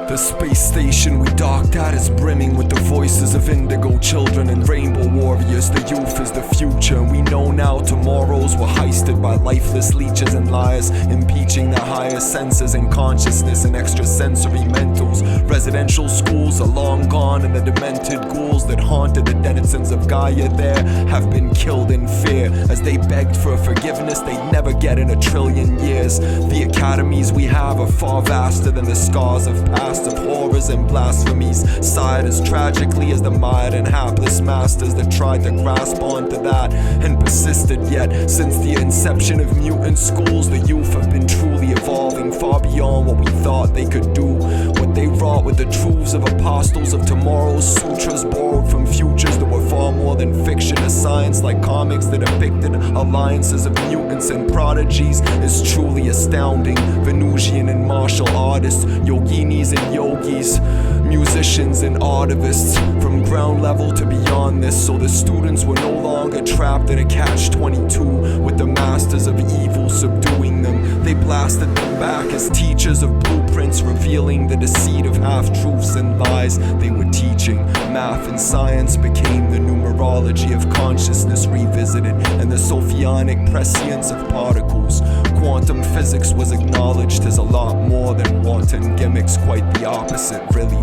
The space station we docked at is brimming with the voices of indigo children and rainbow warriors. The youth is the future, and we know now tomorrows were heisted by lifeless leeches and liars, impeaching their higher senses and consciousness and extrasensory mentals. Residential schools are long gone, and the demented ghouls that haunted the denizens of Gaia there have been killed in fear as they begged for a forgiveness they'd never get in a trillion years. The academies we have are far vaster than the scars of past, of horrors and blasphemies, sighed as tragically as the mired and hapless masters that tried to grasp onto that and persisted. Yet since the inception of mutant schools, the youth have been truly evolving far beyond what we thought they could do. What they wrought with the truths of apostles of tomorrow's sutras, borrowed from futures that were far more than fiction to science, like comics that depicted alliances of mutants and prodigies, is truly astounding. Venusian and martial artists, yoginis and yogis, musicians and artivists, from ground level to beyond this, so the students were no longer trapped in a catch-22 with the masters of evil subduing them. They blasted them back as teachers of blueprints, revealing the deceit of half-truths and lies they were teaching. Math and science became the numerology of consciousness revisited, and the Sophionic prescience of particles. Quantum physics was acknowledged as a lot more than wanton gimmicks, quite the opposite really.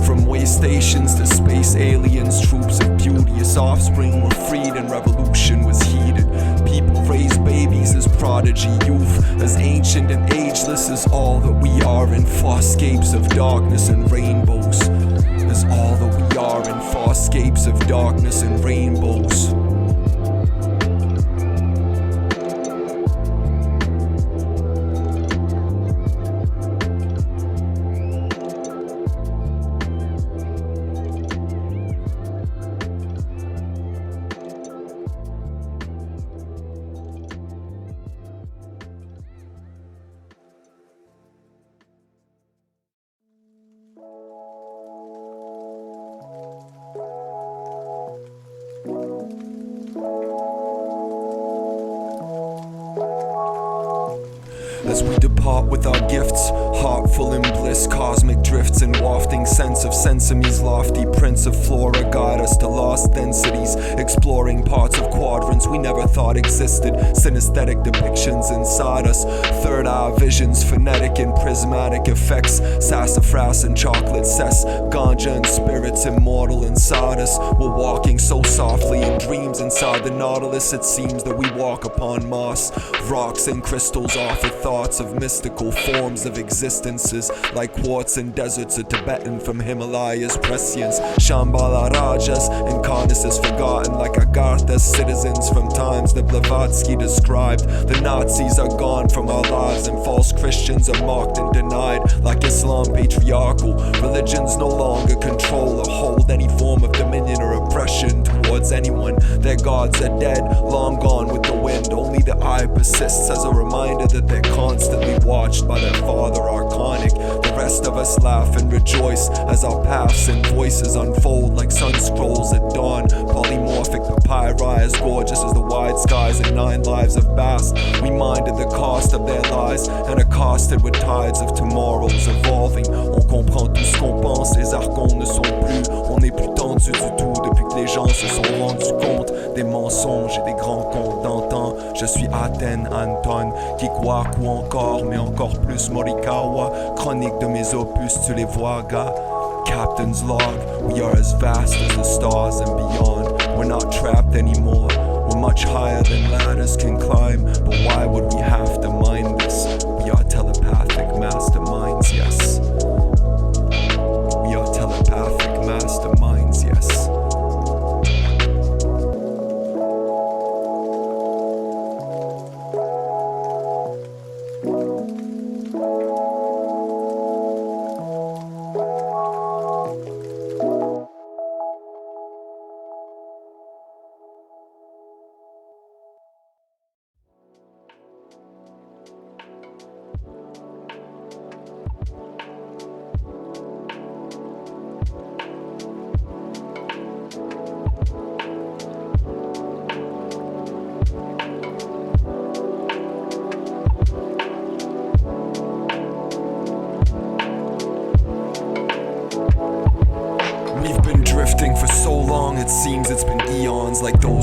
From waystations to space aliens, troops of beauteous offspring were freed and revolution was heeded. People raised babies as prodigy youth, as ancient and ageless as all that we are in farscapes of darkness and rainbows. As all that we are in farscapes of darkness and rainbows. As we depart with our gifts, heartful in bliss, cosmic drifts and wafting sense of sensame's lofty prince of flora guide us to lost densities, exploring parts of quadrants we never thought existed, synesthetic depictions inside us, third eye visions, phonetic and prismatic effects, sassafras and chocolate ses, ganja and spirits immortal inside us. We're walking so softly in dreams inside the nautilus, it seems that we walk upon moss. Rocks and crystals offer thoughts of mystical forms of existences, like quartz and deserts, a Tibetan from Himalaya's prescience. Shambhala Rajas and Carnisses forgotten, like Agartha's citizens from times that Blavatsky described. The Nazis are gone from our lives, and false Christians are mocked and denied, like Islam patriarchal. Religions no longer control or hold any form of dominion or oppression towards anyone. Their gods are dead, long gone with the wind. Only the eye persists as a reminder that they're constantly watched by their father archonic. The rest of us laugh and rejoice as our paths and voices unfold like sun scrolls at dawn. Polymorphic papyri as gorgeous as the wide skies and 9 lives of Bast. We minded the cost of their lies and accosted with tides of tomorrows evolving. On comprend tout ce qu'on pense, les archons ne sont plus. On n'est plus tendu du tout depuis que les gens se sont rendus compte des mensonges et des grands contes d'antan. Je suis Athènes Anton, Kikwaku encore, mais encore plus Morikawa. Chronique de mes opus, tu les vois gars. Captain's log, we are as vast as the stars and beyond. We're not trapped anymore, we're much higher than ladders can climb. But why would we have to mind this? We are telepathic masterminds, yes. We are telepathic masterminds, yes.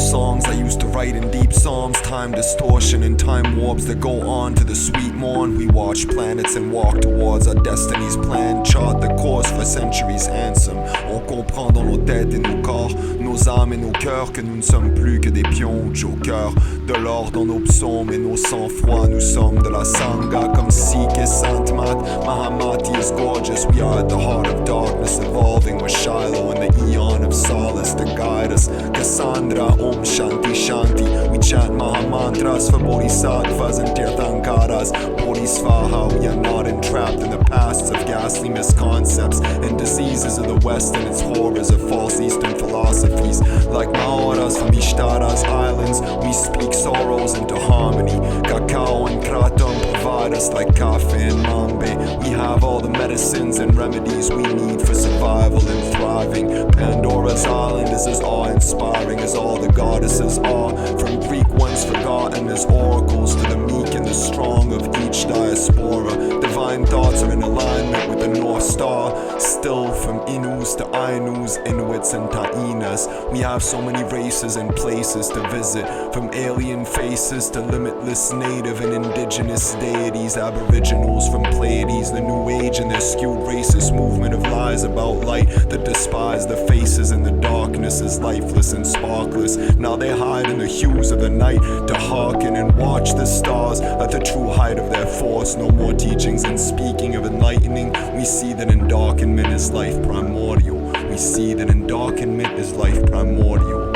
songs I used to write in deep psalms. Time distortion and time warps that go on to the sweet morn. We watch planets and walk towards our destiny's plan. Chart the course for centuries handsome. On comprend dans nos têtes et nos corps, nos âmes et nos cœurs, que nous ne sommes plus que des pions ou jokers. De l'or dans nos psaumes et nos sang-froids, nous sommes de la sangha. Comme Sikh et Saint Mat, Mahamati is gorgeous. We are at the heart of darkness, evolving with Shiloh in the eon of solace to guide us. Cassandra, Om Shanti Shanti. We chant Mahamantras for Bodhisattvas and Tirthankaras. Bodhisvaha, we are not entrapped in the pasts of ghastly misconcepts and diseases of the West and its horrors of false Eastern philosophies. Like Maoras from Ishtara's islands, we speak sorrows into harmony. Cacao and kratom provide us like kafe and mambe. We have all the medicines and remedies we need for survival and thriving. Pandora's island is as awe-inspiring as all the goddesses are. From Greek ones forgotten as oracles to the meek and the strong of each diaspora. Divine thoughts are in alignment with the North Star. Still from Inus to Ainus, Inuits and Tainas. We have so many races and places to visit. From alien faces to limitless native and indigenous deities. Aboriginals from Pleiades, the New Age and their skewed racist movement of lies about light that despise the faces in the darkness as lifeless and sparkless. Now they hide in the hues of the night to hearken and watch the stars at the true height of their force. No more teachings and speaking of enlightening. We see that in darkenment is life primordial. We see that in darkenment is life primordial.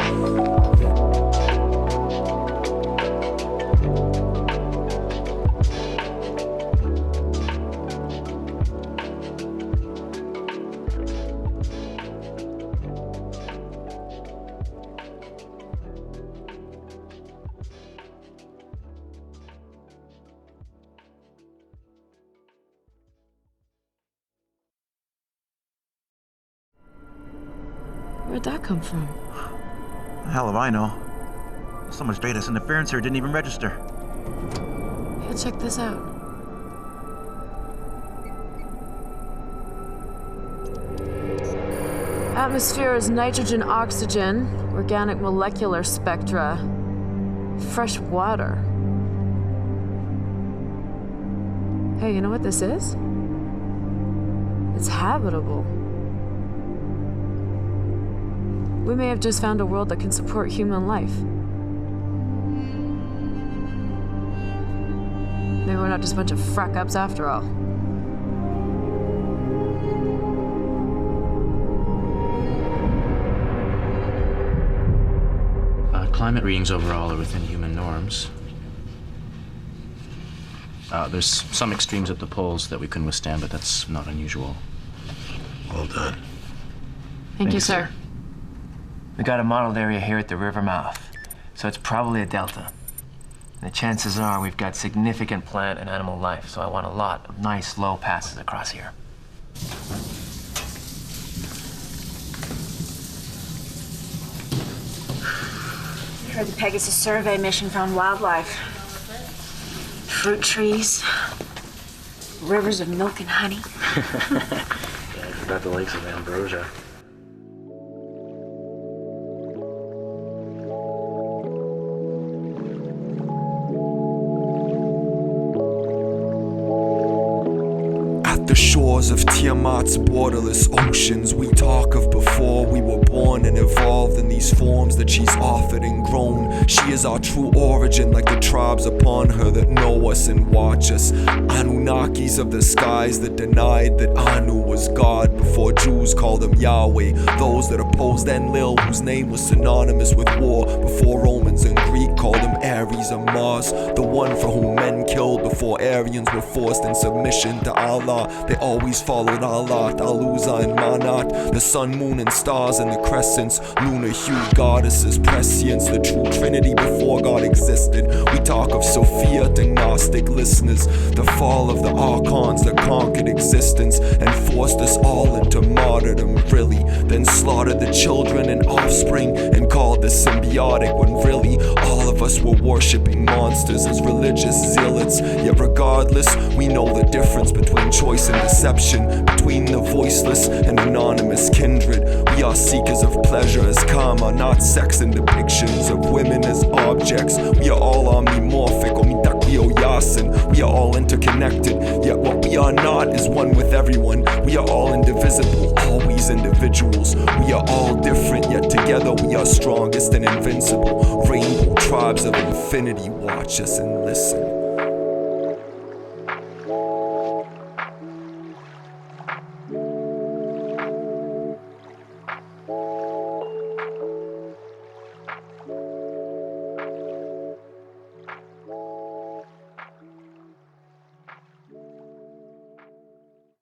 Where'd that come from? The hell if I know. So much data interference here didn't even register. Here, check this out. Atmosphere is nitrogen, oxygen, organic molecular spectra, fresh water. Hey, you know what this is? It's habitable. We may have just found a world that can support human life. Maybe we're not just a bunch of frack-ups after all. Climate readings overall are within human norms. There's some extremes at the poles that we couldn't withstand, but that's not unusual. Well done. Thank you, sir. We got a modeled area here at the river mouth, so it's probably a delta. And the chances are we've got significant plant and animal life, so I want a lot of nice low passes across here. I heard the Pegasus survey mission found wildlife. Fruit trees, rivers of milk and honey. Yeah, I forgot the lakes of ambrosia. The shores of Tiamat's borderless oceans we talk of before we were born and evolved in these forms that she's offered and grown. She is our true origin, like the tribes upon her that know us and watch us. Anunnakis of the skies that denied that Anu was God before Jews called him Yahweh. Those that opposed Enlil, whose name was synonymous with war before Romans and Greek called him Ares or Mars. The one for whom men killed before Aryans were forced in submission to Allah. They always followed Allah, Aluza and Manat, the sun, moon and stars and the crescents, lunar hued goddesses, prescience, the true trinity before God existed. We talk of Sophia to Gnostic listeners, the fall of the archons that conquered existence and forced us all into martyrdom, really, then slaughtered the children and offspring and called this symbiotic when really all All of us were worshipping monsters as religious zealots. Yet regardless, we know the difference between choice and deception, between the voiceless and anonymous kindred. We are seekers of pleasure as karma, not sex and depictions of women as objects. We are all omnimorphic, omitakio yasin. We are all interconnected, yet what we are not is one with everyone. We are all indivisible, always individuals. We are all different, yet together we are strongest and invincible. Rainbow tribes of infinity watch us and listen.